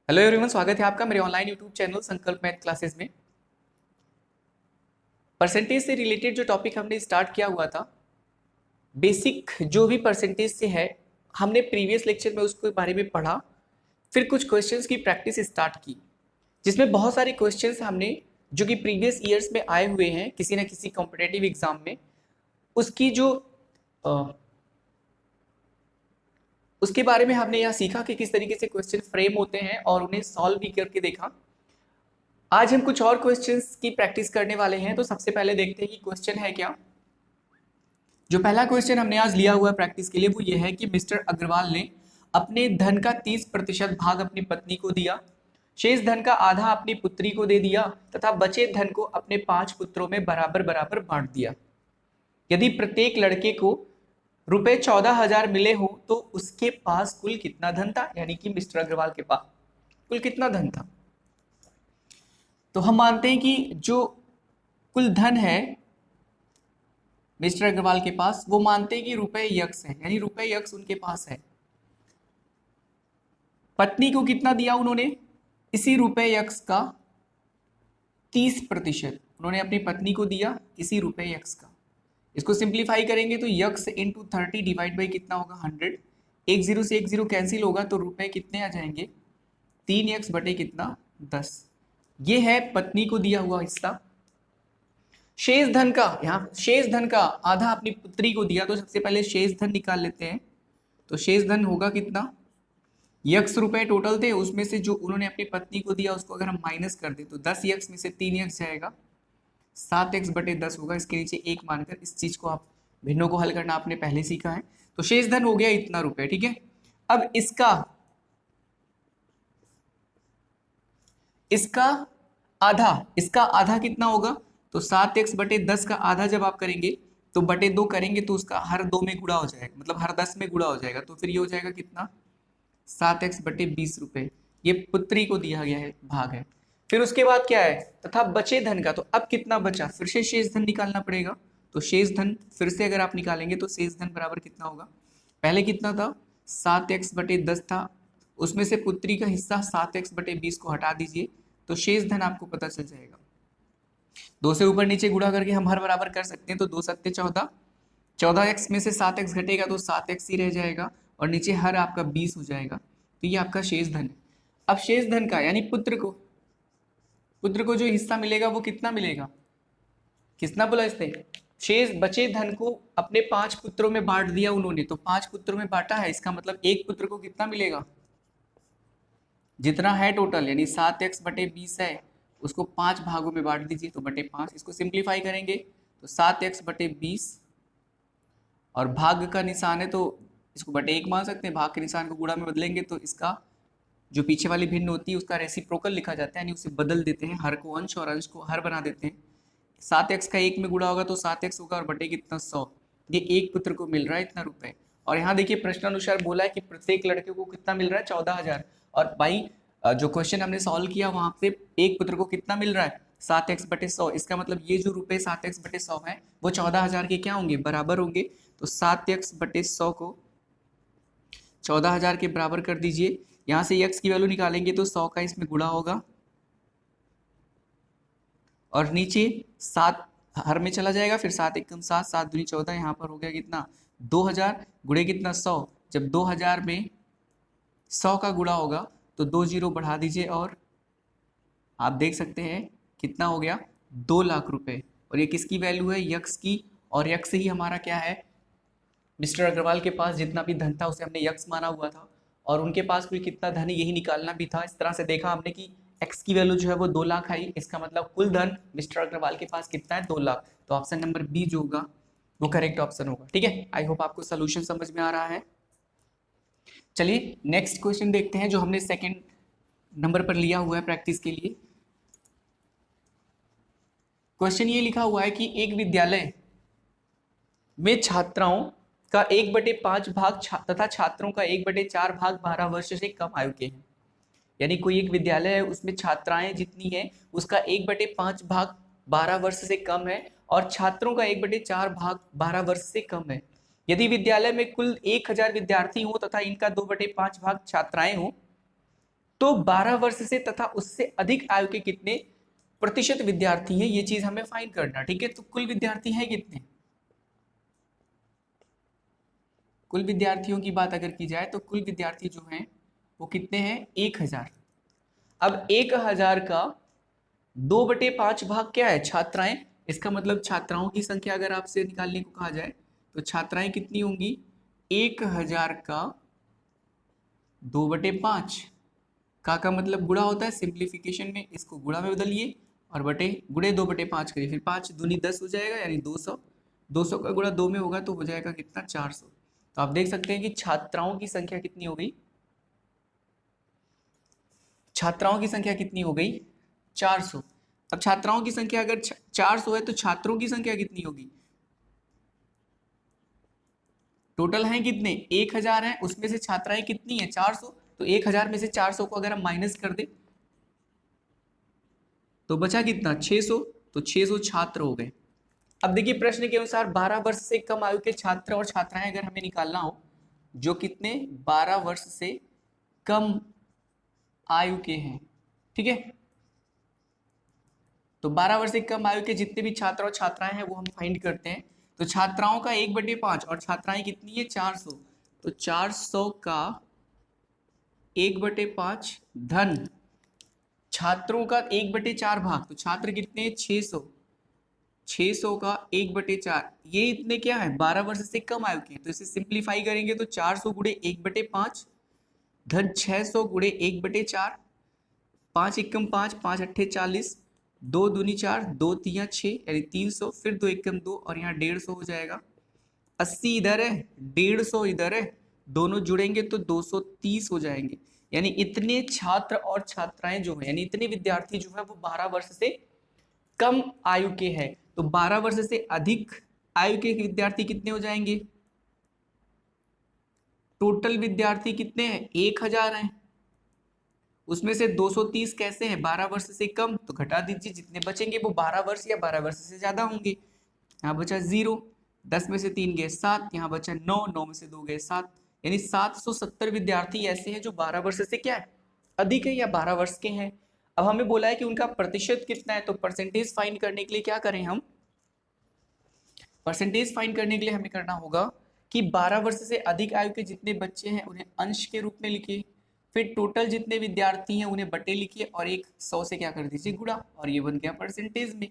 Hello everyone, स्वागत है आपका मेरे ऑनलाइन यूट्यूब चैनल संकल्प मैथ क्लासेस में। परसेंटेज से रिलेटेड जो टॉपिक हमने स्टार्ट किया हुआ था, बेसिक जो भी परसेंटेज से है, हमने प्रीवियस लेक्चर में उसके बारे में पढ़ा। फिर कुछ क्वेश्चंस की प्रैक्टिस स्टार्ट की, जिसमें बहुत सारे क्वेश्चंस हमने जो कि प्रीवियस ईयर्स में आए हुए हैं किसी न किसी कॉम्पिटेटिव एग्जाम में, उसकी जो उसके बारे में हमने यहाँ सीखा कि किस तरीके से क्वेश्चन फ्रेम होते हैं और उन्हें सॉल्व भी करके देखा। आज हम कुछ और क्वेश्चंस की प्रैक्टिस करने वाले हैं। तो सबसे पहले देखते हैं कि क्वेश्चन है क्या। जो पहला क्वेश्चन हमने आज लिया हुआ है प्रैक्टिस के लिए वो ये है कि मिस्टर अग्रवाल ने अपने धन का 30% भाग अपनी पत्नी को दिया, शेष धन का आधा अपनी पुत्री को दे दिया तथा बचे धन को अपने 5 पुत्रों में बराबर बराबर बांट दिया। यदि प्रत्येक लड़के को रुपए 14,000 मिले हो तो उसके पास कुल कितना धन था, यानी कि मिस्टर अग्रवाल के पास कुल कितना धन था। तो हम मानते हैं कि जो कुल धन है मिस्टर अग्रवाल के पास, वो मानते हैं कि रुपए यक्स है, यानी रुपए यक्स उनके पास है। पत्नी को कितना दिया उन्होंने, इसी रुपए यक्स का 30% उन्होंने अपनी पत्नी को दिया, इसी रुपए यक्स का। इसको सिंप्लीफाई करेंगे तो यक्स इंटू 30 डिवाइड बाई कितना होगा 100। एक जीरो से एक जीरो कैंसिल होगा तो रुपए कितने आ जाएंगे 3x बटे कितना 10। ये है पत्नी को दिया हुआ हिस्सा। शेष धन का, यहाँ शेष धन का आधा अपनी पुत्री को दिया, तो सबसे पहले शेष धन निकाल लेते हैं। तो शेष धन होगा कितना, यक्स रुपए टोटल थे, उसमें से जो उन्होंने अपनी पत्नी को दिया उसको अगर हम माइनस कर दें तो 10 यक्स में से 3 यक्स जाएगा, 7x बटे 10 होगा। इसके नीचे एक मानकर इस चीज को आप भिन्नों को हल करना आपने पहले सीखा है। तो शेष धन हो गया इतना रुपए, ठीक है। अब इसका आधा कितना होगा, तो 7x बटे 10 का आधा जब आप करेंगे तो बटे 2 करेंगे तो उसका हर 2 में गुणा हो जाएगा, मतलब हर 10 में गुणा हो जाएगा। तो फिर ये हो जाएगा कितना 7x बटे 20 रुपए। ये पुत्री को दिया गया है, भाग है। फिर उसके बाद क्या है, तथा बचे धन का, तो अब कितना बचा, फिर से शेष धन निकालना पड़ेगा। तो शेष धन फिर से अगर आप निकालेंगे तो शेष धन बराबर कितना होगा, पहले कितना था 7x बटे 10 था, उसमें से पुत्री का हिस्सा 7x बटे 20 को हटा दीजिए तो शेष धन आपको पता चल जाएगा। 2 से ऊपर नीचे गुणा करके हम हर बराबर कर सकते हैं। तो 2 सत्ते 14, 14x में से 7x घटेगा तो 7x ही रह जाएगा और नीचे हर आपका 20 हो जाएगा। तो ये आपका शेष धन है। अब शेष धन का यानी पुत्र को जो हिस्सा मिलेगा वो कितना मिलेगा, कितना बोला इसने, शेष बचे धन को अपने 5 पुत्रों में बांट दिया उन्होंने। तो 5 पुत्रों में बांटा है, इसका मतलब एक पुत्र को कितना मिलेगा, जितना है टोटल, यानी 7x बटे 20 है, उसको 5 भागों में बांट दीजिए तो बटे 5। इसको सिंप्लीफाई करेंगे तो 7x बटे 20 और भाग का निशान है तो इसको बटे 1 मान सकते हैं। भाग के निशान को गुणा में बदलेंगे तो इसका जो पीछे वाली भिन्न होती है उसका रेसिप्रोकल लिखा जाता है, यानी उसे बदल देते हैं, हर को अंश और अंश को हर बना देते हैं। 7x का 1 में गुणा होगा तो 7x होगा और बटे कितना 100। ये एक पुत्र को मिल रहा है इतना रुपए। और यहाँ देखिए प्रश्नानुसार बोला है कि प्रत्येक लड़के को कितना मिल रहा है 14,000। और भाई जो क्वेश्चन हमने सॉल्व किया वहां से एक पुत्र को कितना मिल रहा है 7x बटे 100। इसका मतलब ये जो रुपए 7x बटे 100 है वो 14,000 के क्या होंगे, बराबर होंगे। तो 7x बटे 100 को 14,000 के बराबर कर दीजिए। यहाँ से x की वैल्यू निकालेंगे तो 100 का इसमें गुणा होगा और नीचे 7 हर में चला जाएगा, फिर 7 एकम 7, 7 दूनी 14, यहाँ पर हो गया कितना 2000 गुणे कितना 100। जब 2000 में 100 का गुणा होगा तो 2 जीरो बढ़ा दीजिए और आप देख सकते हैं कितना हो गया 2 लाख रुपए। और ये किसकी वैल्यू है, यक्स की। और यक्स ही हमारा क्या है, मिस्टर अग्रवाल के पास जितना भी धन था उसे हमने यक्स माना हुआ था और उनके पास कोई कितना धन है यही निकालना भी था। इस तरह से देखा हमने कि एक्स की वैल्यू जो है वो 2 लाख आई, इसका मतलब कुल धन मिस्टर अग्रवाल के पास कितना है 2 लाख। तो ऑप्शन नंबर बी जो होगा वो करेक्ट ऑप्शन होगा, ठीक है। आई होप आपको सोल्यूशन समझ में आ रहा है। चलिए नेक्स्ट क्वेश्चन देखते हैं जो हमने सेकंड नंबर पर लिया हुआ है प्रैक्टिस के लिए। क्वेश्चन ये लिखा हुआ है कि एक विद्यालय में छात्राओं का 1/5 भाग तथा छात्रों का 1/4 भाग 12 वर्ष से कम आयु के हैं। यानी कोई एक विद्यालय है उसमें छात्राएं जितनी है उसका 1/5 भाग 12 वर्ष से कम है और छात्रों का 1/4 भाग 12 वर्ष से कम है। यदि विद्यालय में कुल 1000 विद्यार्थी हो तथा इनका 2/5 भाग छात्राएं हो तो 12 वर्ष से तथा उससे अधिक आयु के कितने प्रतिशत विद्यार्थी हैं, ये चीज हमें फाइंड करना। ठीक है, तो कुल विद्यार्थी है कितने, कुल विद्यार्थियों की बात अगर की जाए तो कुल विद्यार्थी जो हैं वो कितने हैं, 1000। अब 1000 का 2/5 भाग क्या है, छात्राएं। इसका मतलब छात्राओं की संख्या अगर आपसे निकालने को कहा जाए तो छात्राएं कितनी होंगी, 1000 का 2/5। का मतलब गुणा होता है, सिंप्लीफिकेशन में इसको गुणा में बदलिए और बटे गुणे 2/5 करिए, फिर 5 दूनी 10 हो जाएगा, यानी 200। 200 का गुणा 2 में होगा तो हो जाएगा कितना, 400। तो आप देख सकते हैं कि छात्राओं की संख्या कितनी हो गई, छात्राओं की संख्या कितनी हो गई, 400। अब छात्राओं की संख्या अगर 400 है तो छात्रों की संख्या कितनी होगी, टोटल हैं कितने, 1000 है, उसमें से छात्राएं कितनी है, 400। तो 1000 में से 400 को अगर हम माइनस कर दे तो बचा कितना, 600। तो 600 छात्र हो गए। अब देखिए प्रश्न के अनुसार 12 वर्ष से कम आयु के छात्र और छात्राएं अगर हमें निकालना हो, जो कितने 12 वर्ष से कम आयु के हैं, ठीक है, तो 12 वर्ष से कम आयु के जितने भी छात्र और छात्राएं हैं वो हम फाइंड करते हैं। तो छात्राओं का 1/5 और छात्राएं कितनी है, 400। तो 400 का 1/5 धन छात्रों का 1/4 भाग, तो छात्र कितने, 600। 600 का 1/4, ये इतने क्या है, 12 वर्ष से कम आयु के हैं। तो इसे सिंप्लीफाई करेंगे तो 400 गुणे 1/5 धन 600 गुणे 1/4, 5 एकम 5, 5 अट्ठे 40, 2 दूनी 4, 2 तिया 6, यानी 300, फिर 2 एकम 2 और यहाँ 150 हो जाएगा। 80 इधर है, 150 इधर है, दोनों जुड़ेंगे तो 230 हो जाएंगे। यानी इतने छात्र और छात्राएं जो है, यानी इतने विद्यार्थी जो है वो 12 वर्ष से कम आयु के हैं। तो 12 वर्ष से अधिक आयु के विद्यार्थी कितने हो जाएंगे, टोटल विद्यार्थी कितने हैं, 1000 हैं, उसमें से 230 कैसे हैं, 12 वर्ष से कम, तो घटा दीजिए, जितने बचेंगे वो 12 वर्ष या 12 वर्ष से ज्यादा होंगे। यहाँ बचा 0, 10 में से 3 गए 7, यहाँ बचा 9, 9 में से 2 गए 7, यानी 770 विद्यार्थी ऐसे हैं जो 12 वर्ष से क्या है, अधिक है या 12 वर्ष के हैं। अब हमें बोला है कि उनका प्रतिशत कितना है, तो परसेंटेज फाइंड करने के लिए क्या करें हम, परसेंटेज फाइंड करने के लिए हमें करना होगा कि 12 वर्ष से अधिक आयु के जितने बच्चे हैं उन्हें अंश के रूप में लिखिए, फिर टोटल जितने विद्यार्थी हैं उन्हें बटे लिखिए और एक 100 से क्या कर दीजिए, गुणा, और ये बन गया परसेंटेज में।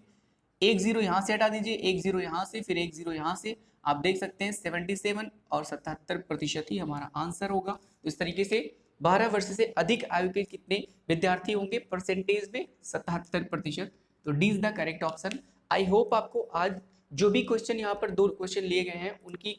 एक 0 यहाँ से हटा दीजिए, एक 0 यहाँ से, फिर एक 0 यहाँ से, आप देख सकते हैं 77 और 77% ही हमारा आंसर होगा। तो इस तरीके से 12 वर्ष से अधिक आयु के कितने विद्यार्थी होंगे, परसेंटेज में 77%। तो D is the correct option. I hope आपको आज जो भी क्वेश्चन यहाँ पर 2 क्वेश्चन लिए गए हैं उनकी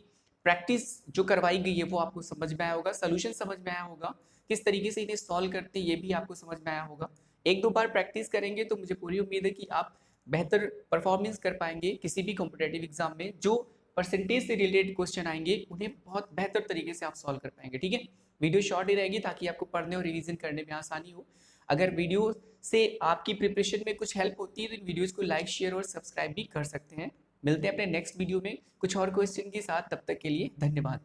प्रैक्टिस जो करवाई गई है वो आपको समझ में आया होगा, सोल्यूशन समझ में आया होगा, किस तरीके से इन्हें सॉल्व करते हैं ये भी आपको समझ में आया होगा। 1-2 बार प्रैक्टिस करेंगे तो मुझे पूरी उम्मीद है कि आप बेहतर परफॉर्मेंस कर पाएंगे किसी भी कॉम्पिटेटिव एग्जाम में। जो परसेंटेज से रिलेटेड क्वेश्चन आएंगे उन्हें बहुत बेहतर तरीके से आप सॉल्व कर पाएंगे। ठीक है, वीडियो शॉर्ट ही रहेगी ताकि आपको पढ़ने और रिवीजन करने में आसानी हो। अगर वीडियो से आपकी प्रिपरेशन में कुछ हेल्प होती है तो इन वीडियोज़ को लाइक, शेयर और सब्सक्राइब भी कर सकते हैं। मिलते हैं अपने नेक्स्ट वीडियो में कुछ और क्वेश्चन के साथ, तब तक के लिए धन्यवाद।